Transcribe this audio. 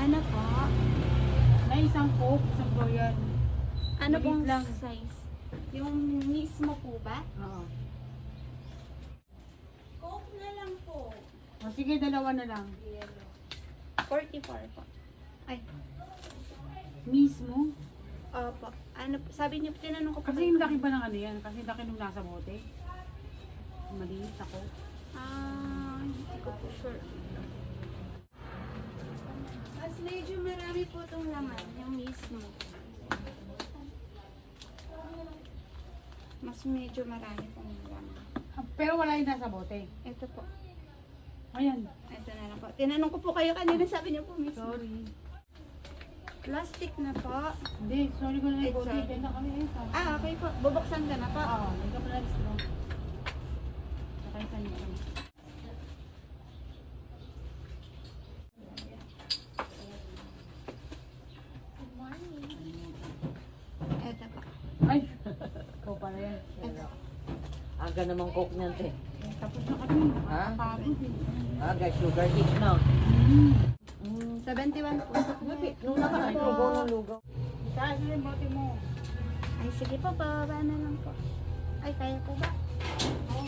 Ano po? Na isang Coke, isang Royal. Ano Maliit pong lang. size? Yung mismo po ba? Oo. Coke na lang po. O sige, dalawa na lang. 44 po. Ay, Mismo? opo. Ano, sabi niyo, tinanong ko po. Kasi yung laki ba ng ano yan? Kasi yung laki nung nasa bote. Maliit ako. Hindi ko po sure. Mas medyo marami po itong laman, yung mismo. Mas medyo marami pong laman. Pero wala yung nasa bote. Ito po. Ayan. Ito na lang po. Tinanong ko po kayo kanina, sabi niyo po mismo. Sorry. Plastic na po. Hindi, sorry ko na yung It's bote. sorry. Diyan na kami eh. Okay po. Bubuksan ka na po. Oo, may ka pala straw. Saka isa niyo kami. Ito po. Ay! Ikaw pala yan. Aga namang coke niyan, te. Tapos na kami. Ha? Pagod eh. Aga, sugar hit na. 71 po. Nung nakaraan, lugaw ng lugaw. Taas na yung bote mo. Ay, sige po. Bababa na lang po. Ay, kaya po ba? Oo.